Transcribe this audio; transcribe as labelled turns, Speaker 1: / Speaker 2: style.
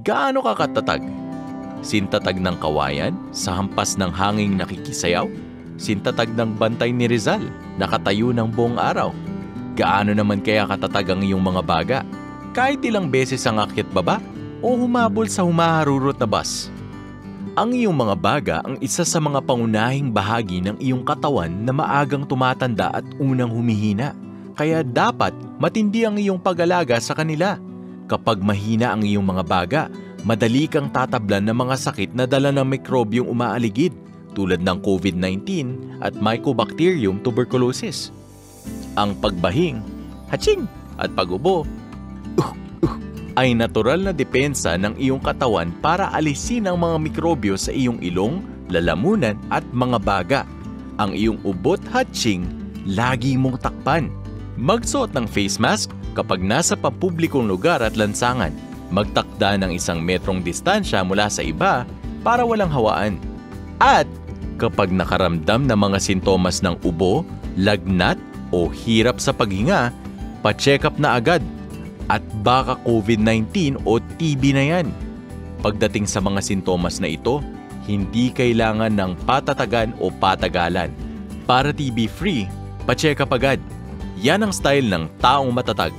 Speaker 1: Gaano ka katatag? Sintatag ng kawayan sa hampas ng hanging nakikisayaw? Sintatag ng bantay ni Rizal, nakatayo ng buong araw? Gaano naman kaya katatag ang iyong mga baga? Kahit ilang beses ang akyat baba o humabol sa humaharurot na bus? Ang iyong mga baga ang isa sa mga pangunahing bahagi ng iyong katawan na maagang tumatanda at unang humihina. Kaya dapat matindi ang iyong pag-alaga sa kanila. Kapag mahina ang iyong mga baga, madali kang tatablan ng mga sakit na dala ng mikrobyong umaaligid tulad ng COVID-19 at Mycobacterium tuberculosis. Ang pagbahing, hatching at pag-ubo ay natural na depensa ng iyong katawan para alisin ang mga mikrobyo sa iyong ilong, lalamunan at mga baga. Ang iyong ubot hatching, lagi mong takpan. Magsuot ng face mask kapag nasa pampublikong lugar at lansangan. Magtakda ng 1 metrong distansya mula sa iba para walang hawaan. At kapag nakaramdam ng mga sintomas ng ubo, lagnat o hirap sa paghinga, pa-check up na agad. At baka COVID-19 o TB na yan. Pagdating sa mga sintomas na ito, hindi kailangan ng patatagan o patagalan. Para TB-free, pa-check up agad. Yan ang style ng taong matatag.